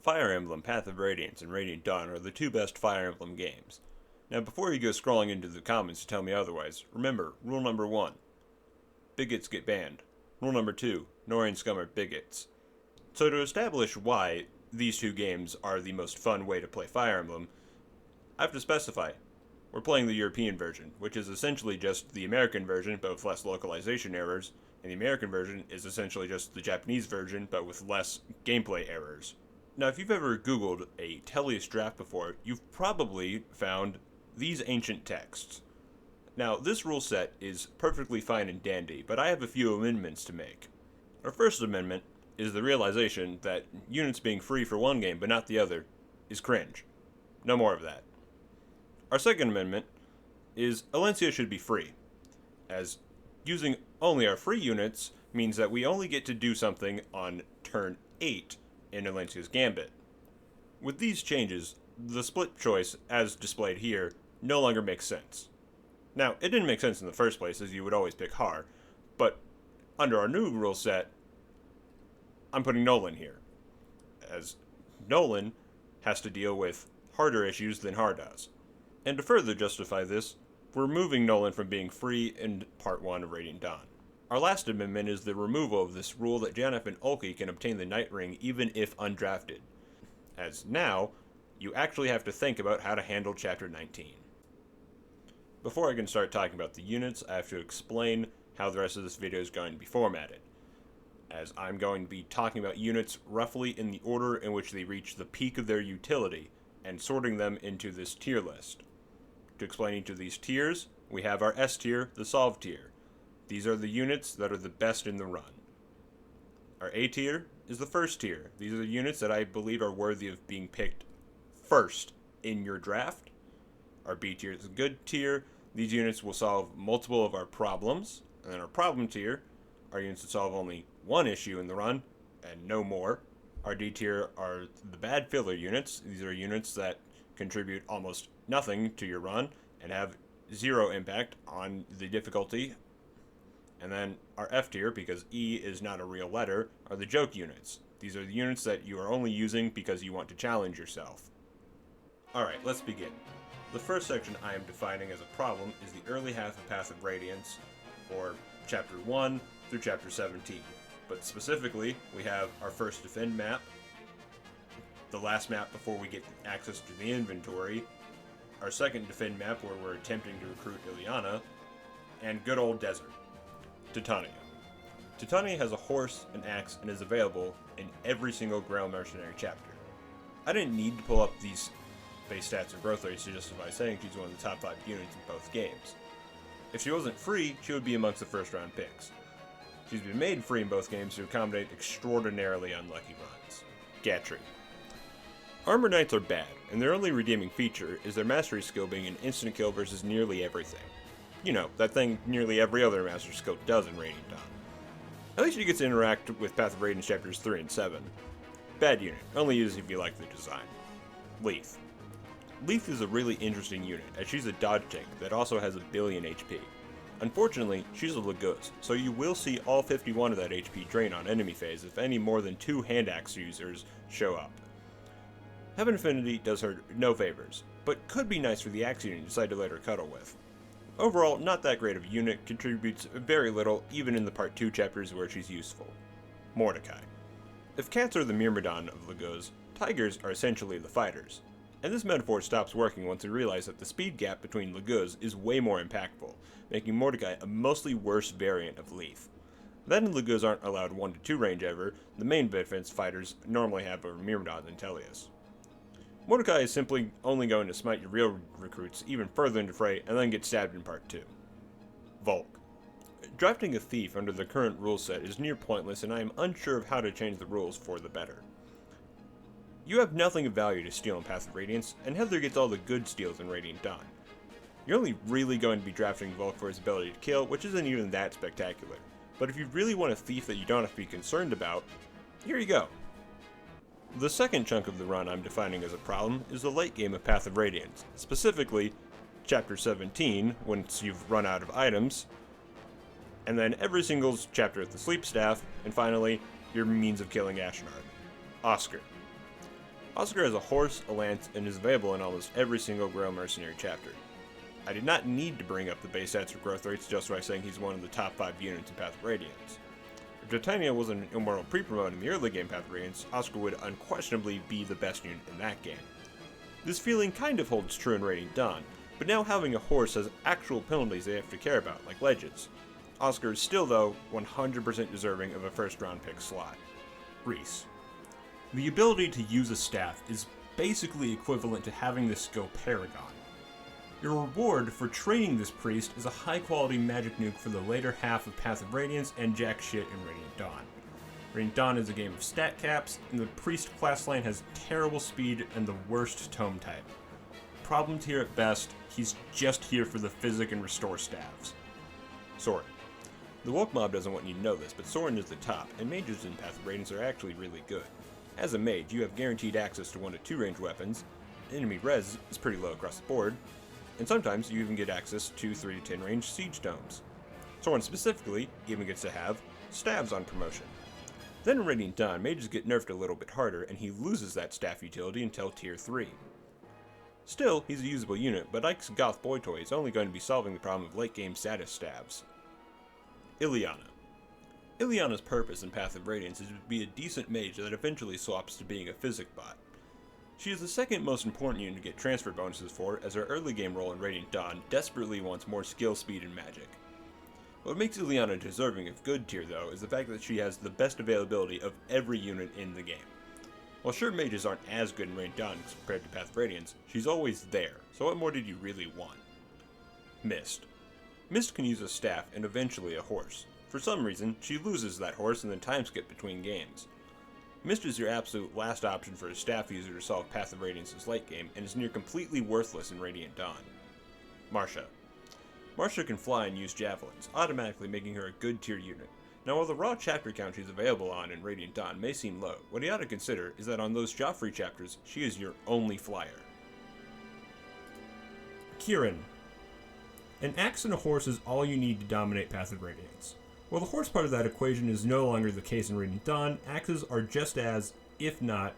Fire Emblem, Path of Radiance, and Radiant Dawn are the two best Fire Emblem games. Now, before you go scrolling into the comments to tell me otherwise, remember, rule number 1, bigots get banned. Rule number 2, Norian scum are bigots. So to establish why these two games are the most fun way to play Fire Emblem, I have to specify. We're playing the European version, which is essentially just the American version, but with less localization errors, and the American version is essentially just the Japanese version, but with less gameplay errors. Now, if you've ever Googled a Tellius draft before, you've probably found these ancient texts. Now, this rule set is perfectly fine and dandy, but I have a few amendments to make. Our first amendment is the realization that units being free for one game but not the other is cringe. No more of that. Our second amendment is Alencia should be free, as using only our free units means that we only get to do something on turn 8 in Alencia's Gambit. With these changes, the split choice, as displayed here, no longer makes sense. Now, it didn't make sense in the first place, as you would always pick Har, but under our new rule set, I'm putting Nolan here, as Nolan has to deal with harder issues than Har does. And to further justify this, we're removing Nolan from being free in Part 1 of Radiant Dawn. Our last amendment is the removal of this rule that Janeth and Ulki can obtain the Night Ring even if undrafted, as now, you actually have to think about how to handle Chapter 19. Before I can start talking about the units, I have to explain how the rest of this video is going to be formatted, as I'm going to be talking about units roughly in the order in which they reach the peak of their utility, and sorting them into this tier list. To explain each of these tiers, we have our S tier, the Solve tier. These are the units that are the best in the run. Our A tier is the first tier. These are the units that I believe are worthy of being picked first in your draft. Our B tier is a good tier. These units will solve multiple of our problems. And then our problem tier are units that solve only one issue in the run, and no more. Our D tier are the bad filler units. These are units that contribute almost nothing to your run and have zero impact on the difficulty. And then our F tier, because E is not a real letter, are the joke units. These are the units that you are only using because you want to challenge yourself. Alright, let's begin. The first section I am defining as a problem is the early half of Path of Radiance, or Chapter 1 through Chapter 17. But specifically, we have our first defend map, the last map before we get access to the inventory, our second defend map where we're attempting to recruit Ileana, and good old desert. Titania. Titania has a horse, an axe, and is available in every single Greil Mercenary chapter. I didn't need to pull up these base stats or growth rates to justify saying she's one of the top 5 units in both games. If she wasn't free, she would be amongst the first round picks. She's been made free in both games to accommodate extraordinarily unlucky runs. Gatry. Armor Knights are bad, and their only redeeming feature is their mastery skill being an instant kill versus nearly everything. You know, that thing nearly every other master skill does in Radiant Dawn. At least you get to interact with Path of Radiance chapters 3 and 7. Bad unit, only use if you like the design. Leaf. Leaf is a really interesting unit, as she's a dodge tank that also has a billion HP. Unfortunately, she's a Laguz, so you will see all 51 of that HP drain on enemy phase if any more than 2 hand axe users show up. Heaven Affinity does her no favors, but could be nice for the axe unit you decide to let her cuddle with. Overall, not that great of a unit, contributes very little even in the Part 2 chapters where she's useful. Mordecai. If cats are the Myrmidon of Laguz, tigers are essentially the fighters. And this metaphor stops working once we realize that the speed gap between Laguz is way more impactful, making Mordecai a mostly worse variant of Leaf. That and Laguz aren't allowed 1-2 range ever, the main defense fighters normally have over Myrmidons and Tellius. Mordecai is simply only going to smite your real recruits even further into fray and then get stabbed in Part 2. Volk. Drafting a thief under the current rule set is near pointless, and I am unsure of how to change the rules for the better. You have nothing of value to steal in Path of Radiance, and Heather gets all the good steals in Radiant Dawn. You're only really going to be drafting Volk for his ability to kill, which isn't even that spectacular. But if you really want a thief that you don't have to be concerned about, here you go. The second chunk of the run I'm defining as a problem is the late game of Path of Radiance, specifically Chapter 17, once you've run out of items, and then every single chapter of the Sleep Staff, and finally, your means of killing Ashnard. Oscar. Oscar has a horse, a lance, and is available in almost every single Greil Mercenary chapter. I did not need to bring up the base stats or growth rates just by saying he's one of the top 5 units in Path of Radiance. If Titania wasn't an immortal pre-promote in the early game Path of Radiance, Oscar would unquestionably be the best unit in that game. This feeling kind of holds true in Radiant Dawn, but now having a horse has actual penalties they have to care about, like ledges. Oscar is still, though, 100% deserving of a first round pick slot. Reese. The ability to use a staff is basically equivalent to having the skill Paragon. Your reward for training this priest is a high-quality magic nuke for the later half of Path of Radiance and jack shit in Radiant Dawn. Radiant Dawn is a game of stat caps, and the priest class line has terrible speed and the worst tome type. Problem tier at best, he's just here for the physic and restore staves. Soren. The woke mob doesn't want you to know this, but Soren is the top, and mages in Path of Radiance are actually really good. As a mage, you have guaranteed access to 1 to 2 ranged weapons, enemy res is pretty low across the board, and sometimes you even get access to 3 to 10 range siege domes. Soren specifically even gets to have staves on promotion. Then in Radiant Dawn, mages get nerfed a little bit harder, and he loses that staff utility until tier 3. Still, he's a usable unit, but Ike's goth boy toy is only going to be solving the problem of late game status staves. Ileana. Ileana's purpose in Path of Radiance is to be a decent mage that eventually swaps to being a physic bot. She is the second most important unit to get transfer bonuses for, as her early game role in Radiant Dawn desperately wants more skill, speed, and magic. What makes Ileana deserving of good tier, though, is the fact that she has the best availability of every unit in the game. While sure mages aren't as good in Radiant Dawn compared to Path of Radiance, she's always there, so what more did you really want? Mist. Mist can use a staff and eventually a horse. For some reason, she loses that horse and then time skip between games. Mist is your absolute last option for a staff user to solve Path of Radiance's late game, and is near completely worthless in Radiant Dawn. Marcia. Marcia can fly and use javelins, automatically making her a good tier unit. Now while the raw chapter count she's available on in Radiant Dawn may seem low, what you ought to consider is that on those Geoffrey chapters, she is your only flyer. Kieran. An axe and a horse is all you need to dominate Path of Radiance. While the horse part of that equation is no longer the case in Radiant Dawn, axes are just as, if not,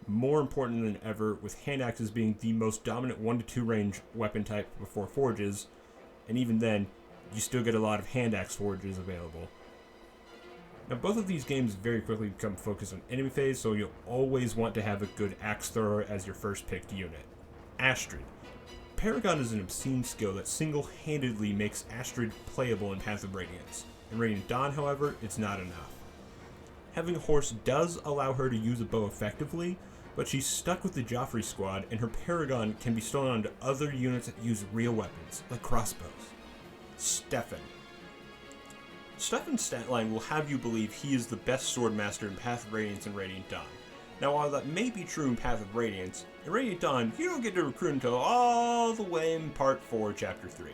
more important than ever, with hand axes being the most dominant 1 to 2 range weapon type before forges, and even then, you still get a lot of hand axe forges available. Now both of these games very quickly become focused on enemy phase, so you'll always want to have a good axe thrower as your first picked unit. Astrid. Paragon is an obscene skill that single-handedly makes Astrid playable in Path of Radiance. In Radiant Dawn, however, it's not enough. Having a horse does allow her to use a bow effectively, but she's stuck with the Geoffrey squad, and her Paragon can be stolen onto other units that use real weapons, like crossbows. Stefan. Stefan's stat line will have you believe he is the best swordmaster in Path of Radiance and Radiant Dawn. Now while that may be true in Path of Radiance, in Radiant Dawn you don't get to recruit until all the way in Part 4, Chapter 3.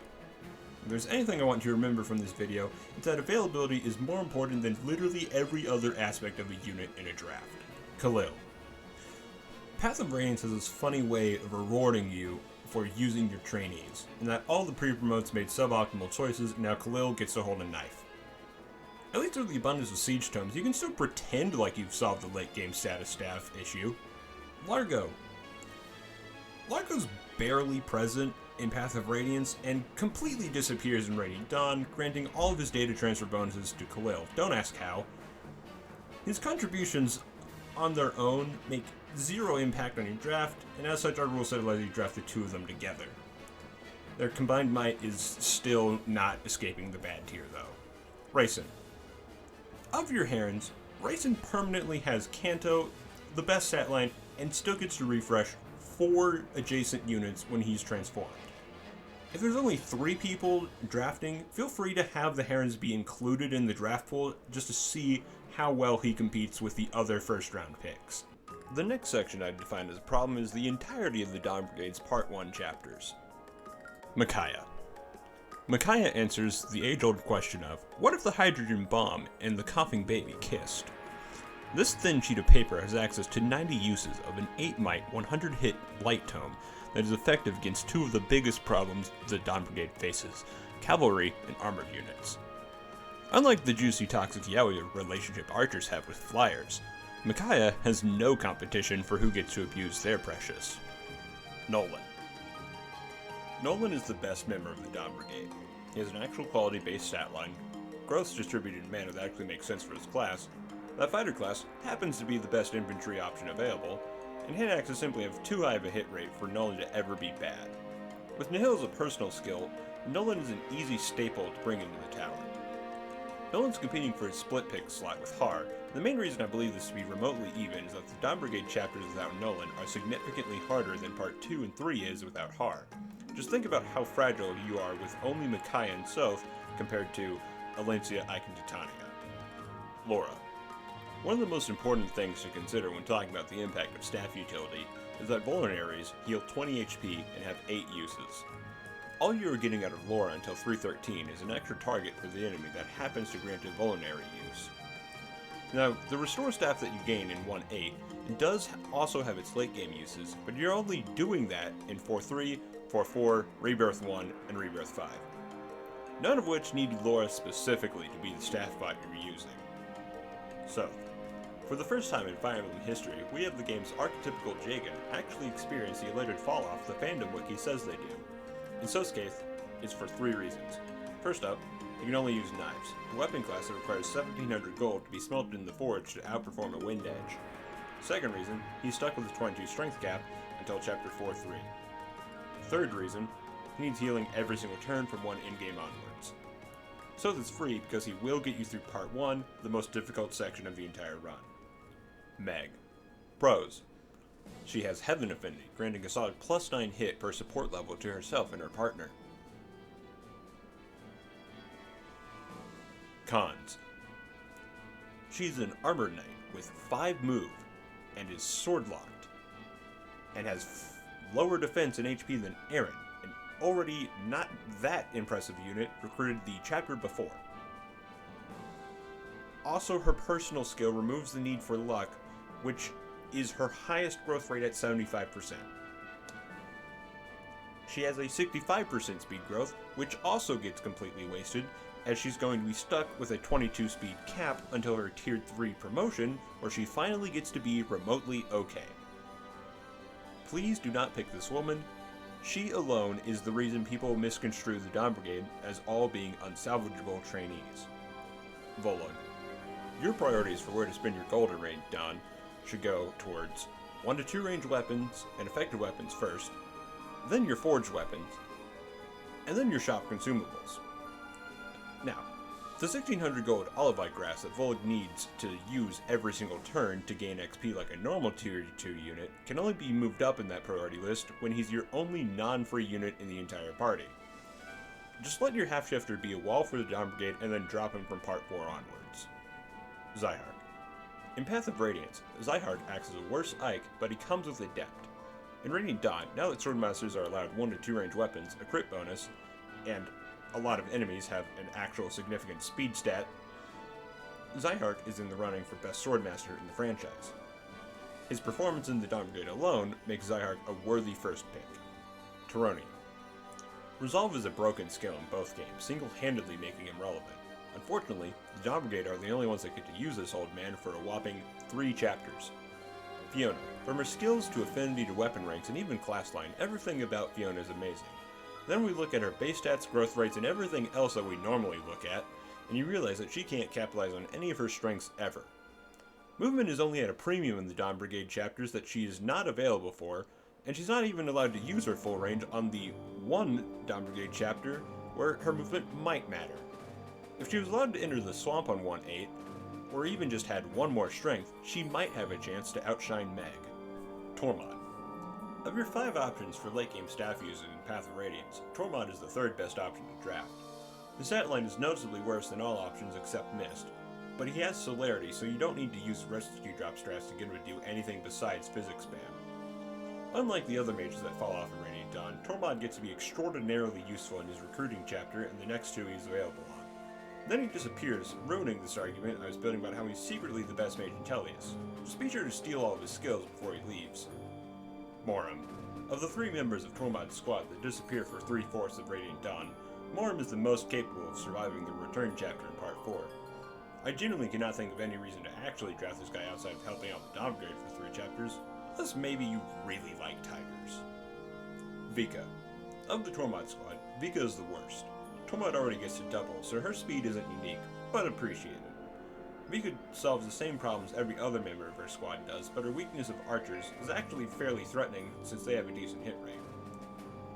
If there's anything I want you to remember from this video, it's that availability is more important than literally every other aspect of a unit in a draft. Khalil. Path of Radiance has this funny way of rewarding you for using your trainees, in that all the pre-promotes made suboptimal choices, and now Khalil gets to hold a knife. At least with the abundance of siege tomes, you can still pretend like you've solved the late game status staff issue. Largo. Largo's barely present in Path of Radiance, and completely disappears in Radiant Dawn, granting all of his data transfer bonuses to Khalil. Don't ask how. His contributions on their own make zero impact on your draft, and as such our rule set allows you to draft the two of them together. Their combined might is still not escaping the bad tier though. Rayson. Of your Herons, Rayson permanently has Kanto, the best stat line, and still gets to refresh 4 adjacent units when he's transformed. If there's only 3 people drafting, feel free to have the Herons be included in the draft pool just to see how well he competes with the other first round picks. The next section I'd define as a problem is the entirety of the Dawn Brigade's Part 1 chapters. Micaiah. Micaiah answers the age-old question of, what if the hydrogen bomb and the coughing baby kissed? This thin sheet of paper has access to 90 uses of an 8 might, 100 hit light tome that is effective against 2 of the biggest problems the Dawn Brigade faces, cavalry and armored units. Unlike the juicy toxic yaoi relationship archers have with flyers, Micaiah has no competition for who gets to abuse their precious. Nolan. Nolan is the best member of the Dawn Brigade. He has an actual quality-based stat line, growth's distributed in a manner that actually makes sense for his class, that fighter class happens to be the best infantry option available, and hand axes simply have too high of a hit rate for Nolan to ever be bad. With Nihil as a personal skill, Nolan is an easy staple to bring into the tower. Nolan's competing for his split pick slot with Har. The main reason I believe this to be remotely even is that the Dawn Brigade chapters without Nolan are significantly harder than Part 2 and 3 is without Har. Just think about how fragile you are with only Micaiah and Soth compared to Alencia, Ike, and Titania. Laura. One of the most important things to consider when talking about the impact of staff utility is that Mercenaries heal 20 HP and have 8 uses. All you are getting out of Laura until 313 is an extra target for the enemy that happens to grant a vulnerary use. Now, the restore staff that you gain in 1.8 does also have its late game uses, but you're only doing that in 4.3, 4.4, Rebirth 1, and Rebirth 5. None of which need Laura specifically to be the staff bot you're using. So, for the first time in Fire Emblem history, we have the game's archetypical Jagan actually experience the alleged fall-off the fandom wiki says they do. In Soth's case, it's for 3 reasons. First up, you can only use knives, a weapon class that requires 1700 gold to be smelted in the forge to outperform a wind edge. Second reason, he's stuck with a 22 strength cap until chapter 4.3. Third reason, he needs healing every single turn from one in-game onwards. Soth is free because he will get you through part 1, the most difficult section of the entire run. Meg. Pros. She has Heaven Affinity, granting a solid +9 hit per support level to herself and her partner. Cons. She's an Armored Knight with 5 move and is sword locked, and has lower defense and HP than Aaron, an already not that impressive unit recruited the chapter before. Also, her personal skill removes the need for luck, which is her highest growth rate at 75%. She has a 65% speed growth, which also gets completely wasted, as she's going to be stuck with a 22 speed cap until her tier 3 promotion, where she finally gets to be remotely okay. Please do not pick this woman. She alone is the reason people misconstrue the Dawn Brigade as all being unsalvageable trainees. Volug. Your priorities for where to spend your gold in Radiant Dawn should go towards 1 to 2 ranged weapons and effective weapons first, then your forged weapons, and then your shop consumables. Now, the 1600 gold Olivite grass that Volug needs to use every single turn to gain XP like a normal tier 2 unit can only be moved up in that priority list when he's your only non-free unit in the entire party. Just let your half-shifter be a wall for the Dawn Brigade and then drop him from part 4 onwards. Zyhark. In Path of Radiance, Zyhark acts as a worse Ike, but he comes with Adept. In Radiant Dawn, now that Swordmasters are allowed 1 to 2 ranged weapons, a crit bonus, and a lot of enemies have an actual significant speed stat, Zyhark is in the running for best Swordmaster in the franchise. His performance in the Dawn Brigade alone makes Zyhark a worthy first pick. Taroni. Resolve is a broken skill in both games, single-handedly making him relevant. Unfortunately, the Dawn Brigade are the only ones that get to use this old man for a whopping 3 chapters. Fiona. From her skills to affinity to weapon ranks and even class line, everything about Fiona is amazing. Then we look at her base stats, growth rates, and everything else that we normally look at, and you realize that she can't capitalize on any of her strengths ever. Movement is only at a premium in the Dawn Brigade chapters that she is not available for, and she's not even allowed to use her full range on the one Dawn Brigade chapter where her movement might matter. If she was allowed to enter the swamp on 1.8, or even just had 1 more strength, she might have a chance to outshine Meg. Tormod. Of your 5 options for late game staff use in Path of Radiance, Tormod is the 3rd best option to draft. The stat line is noticeably worse than all options except Mist, but he has Celerity, so you don't need to use Residue drop strats to get him to do anything besides physics spam. Unlike the other mages that fall off in Radiant Dawn, Tormod gets to be extraordinarily useful in his recruiting chapter and the next 2 he's available on. Then he disappears, ruining this argument I was building about how he's secretly the best mage in Tellius. Just be sure to steal all of his skills before he leaves. Moram. Of the 3 members of Tormod's squad that disappear for 3/4 of Radiant Dawn, Moram is the most capable of surviving the return chapter in Part 4. I genuinely cannot think of any reason to actually draft this guy outside of helping out the Dawn Brigade for 3 chapters, unless maybe you really like tigers. Vika. Of the Tormod squad, Vika is the worst. Tormod already gets to double, so her speed isn't unique, but appreciated. Vika solves the same problems every other member of her squad does, but her weakness of archers is actually fairly threatening since they have a decent hit rate.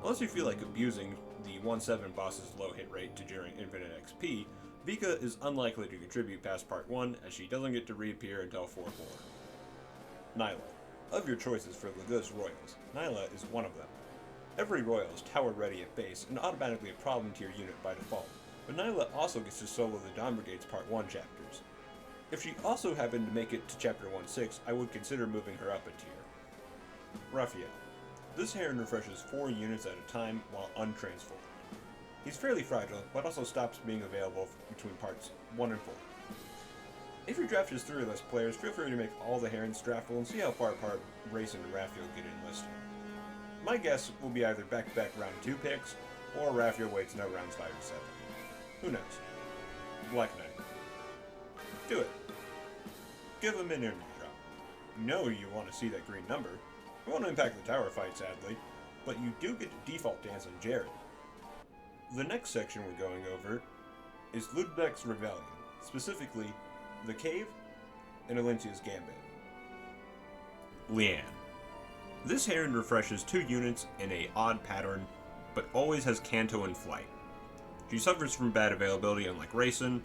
Unless you feel like abusing the 1-7 boss's low hit rate to generate infinite XP, Vika is unlikely to contribute past part 1, as she doesn't get to reappear until 4-4. Nyla. Of your choices for Lagos Royals, Nyla is one of them. Every Royal is tower ready at base and automatically a problem tier unit by default, but Nyla also gets to solo the Dawn Brigade's part 1 chapters. If she also happened to make it to chapter 1-6, I would consider moving her up a tier. Raphael. This Heron refreshes 4 units at a time while untransformed. He's fairly fragile, but also stops being available between parts 1 and 4. If your draft is 3 or less players, feel free to make all the Herons draftable and see how far apart Race and Raphael get enlisted. My guess will be either back-to-back round 2 picks, or Raphael waits no rounds 5 or 7. Who knows? Black Knight. Do it. Give him an energy drop. You know you want to see that green number. It won't impact the tower fight, sadly, but you do get to default dance on Jared. The next section we're going over is Ludveck's Rebellion, specifically the Cave and Alencia's Gambit. Leanne. This Heron refreshes 2 units in a odd pattern, but always has Canto in flight. She suffers from bad availability unlike Rayson,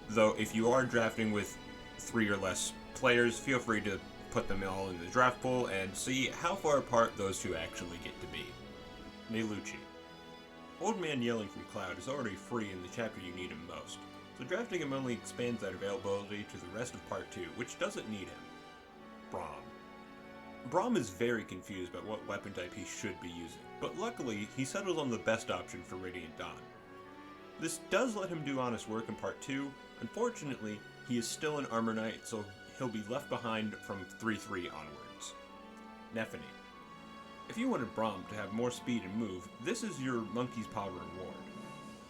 though if you are drafting with 3 or less players, feel free to put them all in the draft pool and see how far apart those 2 actually get to be. Nelucci. Old Man Yelling from Cloud is already free in the chapter you need him most, so drafting him only expands that availability to the rest of part 2, which doesn't need him. Braum. Braum is very confused about what weapon type he should be using, but luckily he settles on the best option for Radiant Dawn. This does let him do honest work in part 2. Unfortunately, he is still an Armor Knight, so he'll be left behind from 3-3 onwards. Nephany. If you wanted Braum to have more speed and move, this is your Monkey's Paw reward.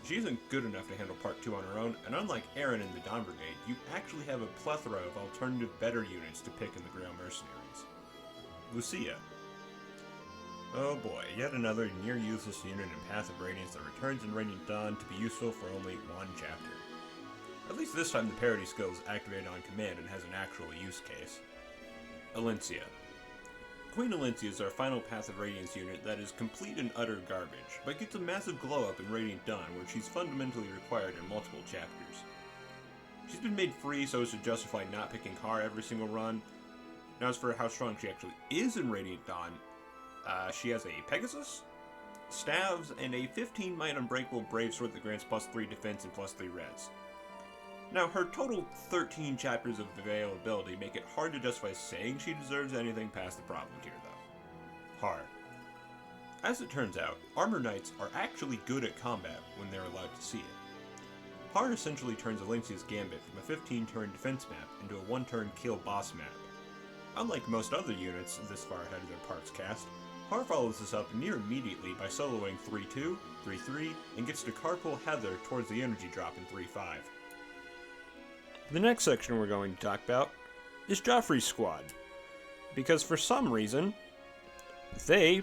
She isn't good enough to handle part 2 on her own, and unlike Aaron in the Dawn Brigade, you actually have a plethora of alternative better units to pick in the Greil Mercenaries. Lucia. Oh boy, yet another near-useless unit in Path of Radiance that returns in Radiant Dawn to be useful for only 1 chapter. At least this time the parity skill is activated on command and has an actual use case. Alencia. Queen Alencia is our final Path of Radiance unit that is complete and utter garbage, but gets a massive glow-up in Radiant Dawn where she's fundamentally required in multiple chapters. She's been made free so as to justify not picking Har every single run. Now as for how strong she actually is in Radiant Dawn, she has a Pegasus, staves, and a 15 might unbreakable brave sword that grants +3 defense and +3 res. Now, her total 13 chapters of availability make it hard to justify saying she deserves anything past the problem tier, though. Har. As it turns out, Armor Knights are actually good at combat when they're allowed to see it. Har essentially turns Alencia's Gambit from a 15-turn defense map into a 1-turn kill boss map. Unlike most other units this far ahead of their parts cast, Har follows this up near immediately by soloing 3-2, 3-3, and gets to Kirkofhazard towards the energy drop in 3-5. The next section we're going to talk about is Geoffrey's squad, because for some reason, they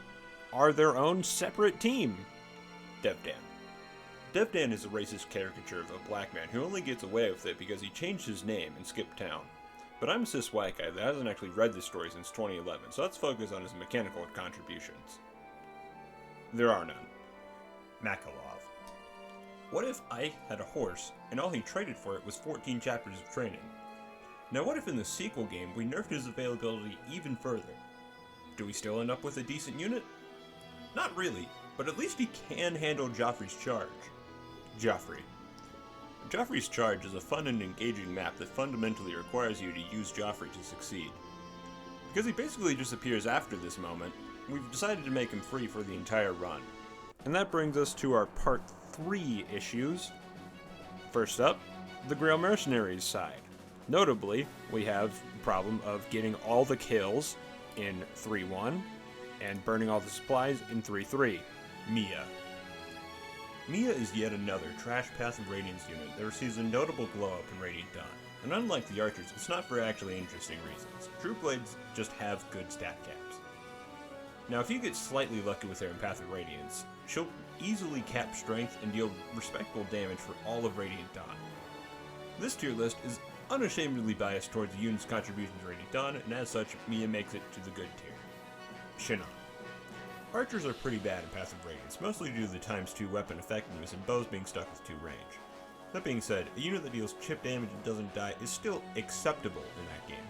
are their own separate team. Devdan. Devdan is a racist caricature of a black man who only gets away with it because he changed his name and skipped town. But I'm a cis white guy that hasn't actually read this story since 2011, so let's focus on his mechanical contributions. There are none. Makalov. What if Ike had a horse, and all he traded for it was 14 chapters of training? Now what if in the sequel game we nerfed his availability even further? Do we still end up with a decent unit? Not really, but at least he can handle Geoffrey's charge. Geoffrey. Geoffrey's charge is a fun and engaging map that fundamentally requires you to use Geoffrey to succeed. Because he basically just appears after this moment, we've decided to make him free for the entire run. And that brings us to our Part 3 issues. First up, the Greil Mercenaries side. Notably, we have the problem of getting all the kills in 3-1 and burning all the supplies in 3-3. Mia. Mia is yet another trash Path of Radiance unit that receives a notable glow-up in Radiant Dawn, and unlike the archers, it's not for actually interesting reasons. True blades just have good stat caps. Now if you get slightly lucky with her in Path of Radiance, she'll easily cap strength and deal respectable damage for all of Radiant Dawn. This tier list is unashamedly biased towards the unit's contribution to Radiant Dawn, and as such, Mia makes it to the good tier. Shinon. Archers are pretty bad in Path of Radiance, mostly due to the ×2 weapon effectiveness and bows being stuck with 2 range. That being said, a unit that deals chip damage and doesn't die is still acceptable in that game.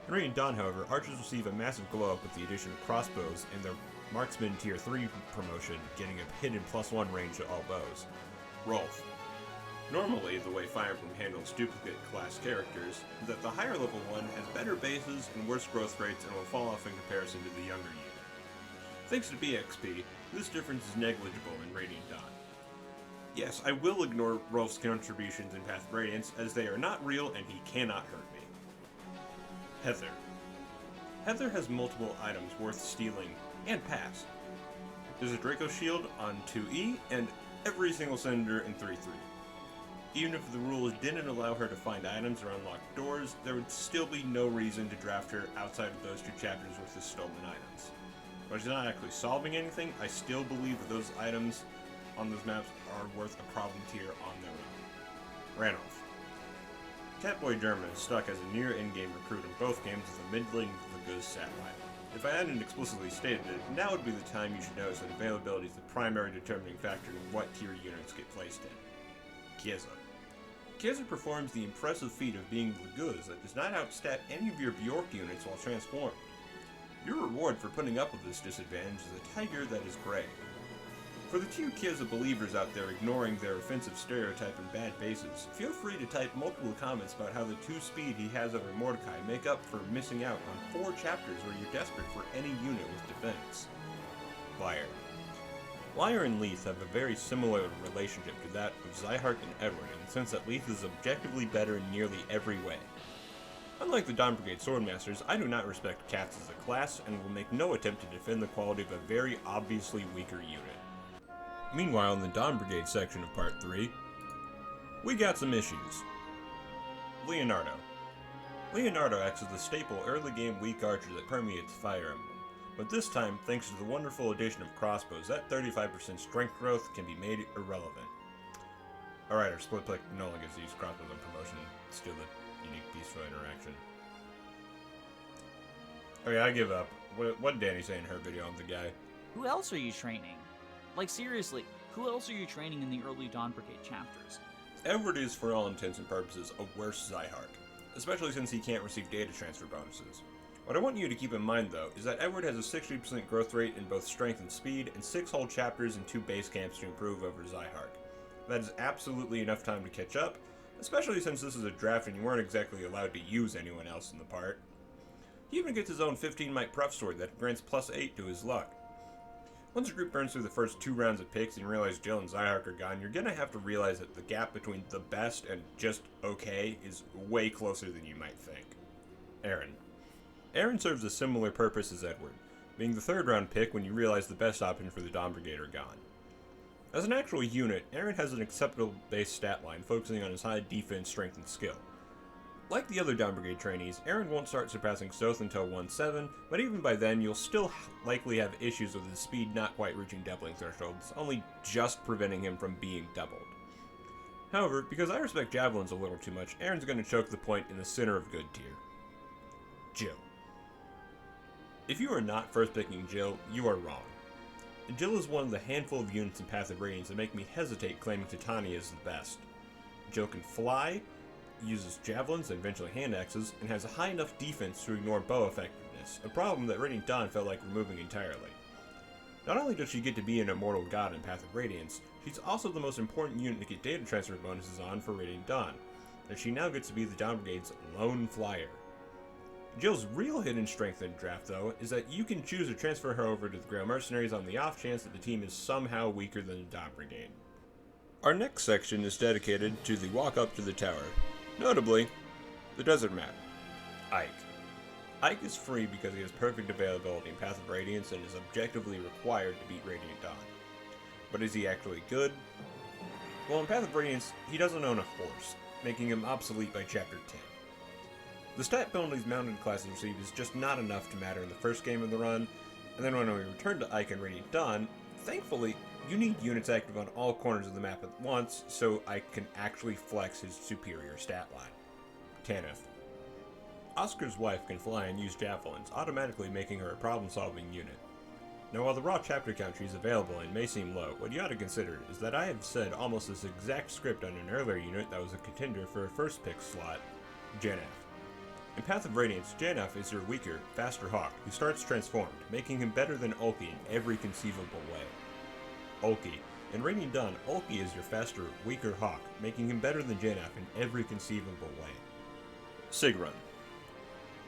In Radiant Dawn, however, archers receive a massive glow up with the addition of crossbows and their Marksman Tier 3 promotion, getting a hidden +1 range to all bows. Rolf. Normally, the way Fire Emblem handles duplicate class characters is that the higher level one has better bases and worse growth rates and will fall off in comparison to the younger unit. Thanks to BXP, this difference is negligible in Radiant Dawn. Yes, I will ignore Rolf's contributions in Path of Radiance, as they are not real and he cannot hurt me. Heather. Heather has multiple items worth stealing and pass. There's a Draco Shield on 2E and every single Senator in 3-3. Even if the rules didn't allow her to find items or unlock doors, there would still be no reason to draft her outside of those 2 chapters worth of stolen items. While she's not actually solving anything, I still believe that those items on those maps are worth a problem tier on their own. Ranulf. Catboy German is stuck as a near in-game recruit in both games with a mid-lane Laguz stat line. If I hadn't explicitly stated it, now would be the time you should notice that availability is the primary determining factor in what tier units get placed in. Kieza. Kieza performs the impressive feat of being Laguz that does not outstat any of your Bjork units while transformed. Your reward for putting up with this disadvantage is a tiger that is gray. For the few Kieza believers out there ignoring their offensive stereotype and bad bases, feel free to type multiple comments about how the 2 speed he has over Mordecai make up for missing out on 4 chapters where you're desperate for any unit with defense. Lyre. Lyre and Leith have a very similar relationship to that of Zyhark and Edward in the sense that Leith is objectively better in nearly every way. Unlike the Dawn Brigade Swordmasters, I do not respect cats as a class and will make no attempt to defend the quality of a very obviously weaker unit. Meanwhile, in the Dawn Brigade section of Part 3, we got some issues. Leonardo. Leonardo acts as the staple early game weak archer that permeates Fire Emblem, but this time, thanks to the wonderful addition of crossbows, that 35% strength growth can be made irrelevant. Alright, our split click no longer gets to use crossbows on promotion, steal the unique peaceful interaction. Okay, I give up. What did Danny say in her video on the guy? Who else are you training? Like seriously, who else are you training in the early Dawn Brigade chapters? Edward is, for all intents and purposes, a worse Zyhark, especially since he can't receive data transfer bonuses. What I want you to keep in mind, though, is that Edward has a 60% growth rate in both strength and speed, and 6 whole chapters and 2 base camps to improve over Zyhark. That is absolutely enough time to catch up, especially since this is a draft and you weren't exactly allowed to use anyone else in the part. He even gets his own 15-mite Prof Sword that grants +8 to his luck. Once your group burns through the first 2 rounds of picks and realize Jill and Zyhark are gone, you're gonna have to realize that the gap between the best and just okay is way closer than you might think. Aaron. Aaron serves a similar purpose as Edward, being the 3rd round pick when you realize the best option for the Dawn Brigade are gone. As an actual unit, Aaron has an acceptable base stat line focusing on his high defense, strength, and skill. Like the other Dawn Brigade trainees, Aaron won't start surpassing Soth until 1-7, but even by then you'll still likely have issues with his speed not quite reaching doubling thresholds, only just preventing him from being doubled. However, because I respect javelins a little too much, Aaron's going to choke the point in the center of good tier. Jill. If you are not first picking Jill, you are wrong. Jill is one of the handful of units in Path of Radiance that make me hesitate claiming Titania is the best. Jill can fly, uses javelins and eventually hand axes, and has a high enough defense to ignore bow effectiveness, a problem that Radiant Dawn felt like removing entirely. Not only does she get to be an immortal god in Path of Radiance, she's also the most important unit to get data transfer bonuses on for Radiant Dawn, as she now gets to be the Dawn Brigade's lone flyer. Jill's real hidden strength in draft, though, is that you can choose to transfer her over to the Greil Mercenaries on the off chance that the team is somehow weaker than the Dawn Brigade. Our next section is dedicated to the walk up to the tower, notably, the desert map. Ike. Ike is free because he has perfect availability in Path of Radiance and is objectively required to beat Radiant Dawn. But is he actually good? Well, in Path of Radiance, he doesn't own a horse, making him obsolete by Chapter 10. The stat penalties mounted classes receive is just not enough to matter in the first game of the run, and then when we return to Ike and Radiant Dawn, thankfully, you need units active on all corners of the map at once, so Ike can actually flex his superior stat line. Tanith. Oscar's wife can fly and use javelins, automatically making her a problem-solving unit. Now, while the raw chapter count tree is available and may seem low, what you ought to consider is that I have said almost this exact script on an earlier unit that was a contender for a first pick slot, Janeth. In Path of Radiance, Janeth is your weaker, faster Hawk who starts transformed, making him better than Ulki in every conceivable way. Ulki. In Radiant Dawn, Ulki is your faster, weaker Hawk, making him better than Janeth in every conceivable way. Sigrun.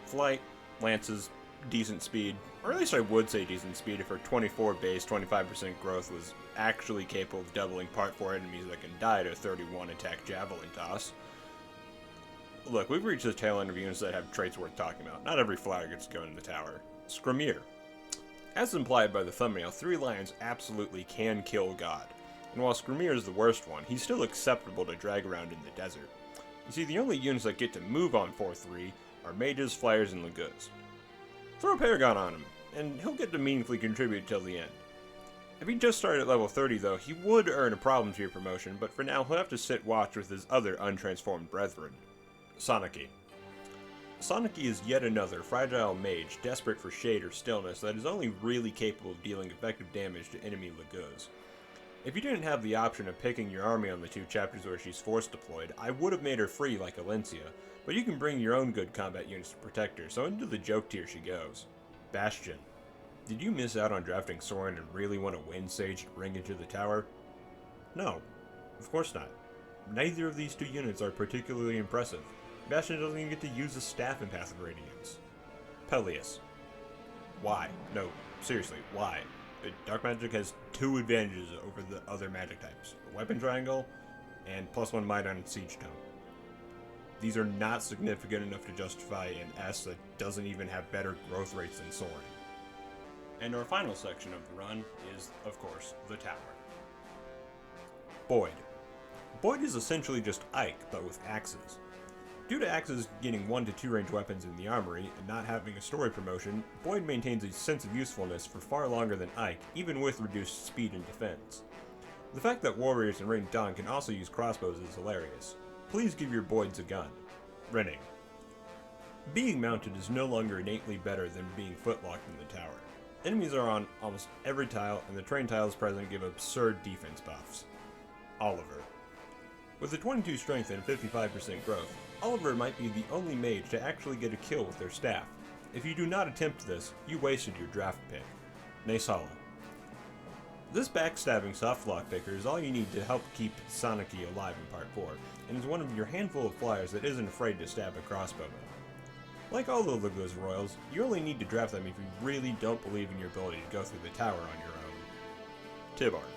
Flight, lances, decent speed, or at least I would say decent speed if her 24 base, 25% growth was actually capable of doubling part 4 enemies that can die to 31 attack javelin toss. Look, we've reached the tail end of units that have traits worth talking about. Not every flyer gets to go in the tower. Skrymir. As implied by the thumbnail, 3 lions absolutely can kill God. And while Skrymir is the worst one, he's still acceptable to drag around in the desert. You see, the only units that get to move on 4-3 are mages, flyers, and Lagoos. Throw a Paragon on him, and he'll get to meaningfully contribute till the end. If he just started at level 30 though, he would earn a problem tier promotion, but for now he'll have to sit watch with his other untransformed brethren. Soniki. Soniki is yet another fragile mage desperate for shade or stillness that is only really capable of dealing effective damage to enemy Lagoos. If you didn't have the option of picking your army on the 2 chapters where she's force deployed, I would have made her free like Alencia, but you can bring your own good combat units to protect her, so into the joke tier she goes. Bastion. Did you miss out on drafting Soren and really want to win Sage to bring into the tower? No, of course not. Neither of these 2 units are particularly impressive. Bastion doesn't even get to use a staff in Path of Radiance. Tellius. Why? No, seriously, why? Dark magic has 2 advantages over the other magic types. A weapon triangle, and +1 might on siege tome. These are not significant enough to justify an S that doesn't even have better growth rates than Soren. And our final section of the run is, of course, the tower. Boyd. Boyd is essentially just Ike, but with axes. Due to axes getting 1 to 2 range weapons in the armory and not having a story promotion, Boyd maintains a sense of usefulness for far longer than Ike, even with reduced speed and defense. The fact that warriors in Radiant Dawn can also use crossbows is hilarious. Please give your Boyds a gun. Renning. Being mounted is no longer innately better than being footlocked in the tower. Enemies are on almost every tile, and the terrain tiles present give absurd defense buffs. Oliver. With a 22 strength and 55% growth, Oliver might be the only mage to actually get a kill with their staff. If you do not attempt this, you wasted your draft pick. Naesala. This backstabbing soft lock picker is all you need to help keep Soniki alive in Part 4, and is one of your handful of flyers that isn't afraid to stab a crossbowman. Like all the Lagoos Royals, you only need to draft them if you really don't believe in your ability to go through the tower on your own. Tibarn.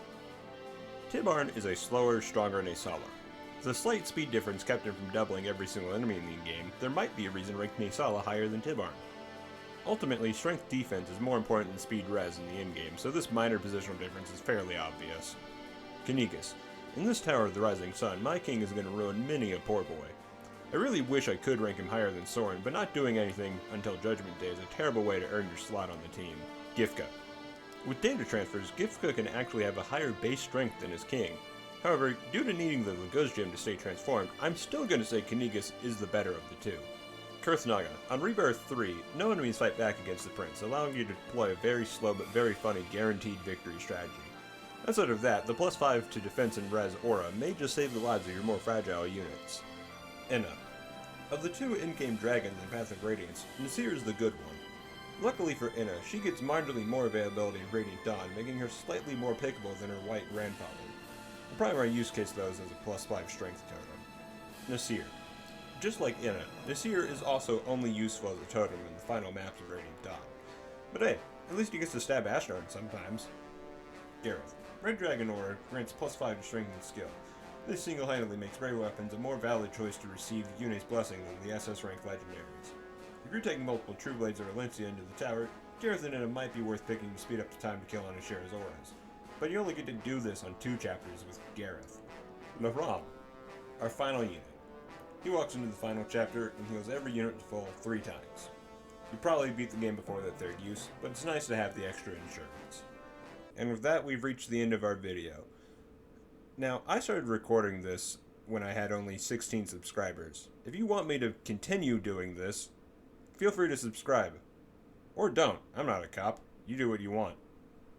Tibarn is a slower, stronger Naesala. With a slight speed difference kept him from doubling every single enemy in the game, there might be a reason to rank Naesala higher than Tibarn. Ultimately, strength defense is more important than speed res in the endgame, so this minor positional difference is fairly obvious. Knigas. In this Tower of the Rising Sun, my king is going to ruin many a poor boy. I really wish I could rank him higher than Soren, but not doing anything until Judgment Day is a terrible way to earn your slot on the team. Gifka. With data transfers, Gifka can actually have a higher base strength than his king. However, due to needing the Lagos gem to stay transformed, I'm still going to say Knigas is the better of the 2. Kurthnaga. On Rebirth 3, no enemies fight back against the Prince, allowing you to deploy a very slow but very funny guaranteed victory strategy. Outside of that, the +5 to defense and res aura may just save the lives of your more fragile units. Enna. Of the 2 in-game dragons in Path of Radiance, Nasir is the good one. Luckily for Enna, she gets marginally more availability in Radiant Dawn, making her slightly more pickable than her white grandfather. The primary use case though is as a +5 strength totem. Nasir. Just like Enna, Nasir is also only useful as a totem in the final maps of Radiant Dawn. But hey, at least he gets to stab Ashnard sometimes. Gareth. Red Dragon Aura grants +5 to strength and skill. This single-handedly makes Ray weapons a more valid choice to receive Yune's blessing than the SS rank legendaries. If you're taking multiple True Blades or Alencia into the tower, Gareth and Enna might be worth picking to speed up the time to kill on Ashera's auras. But you only get to do this on 2 chapters with Gareth. Naram, our final unit. He walks into the final chapter and heals every unit to full 3 times. You probably beat the game before that 3rd use, but it's nice to have the extra insurance. And with that, we've reached the end of our video. Now, I started recording this when I had only 16 subscribers. If you want me to continue doing this, feel free to subscribe. Or don't. I'm not a cop. You do what you want.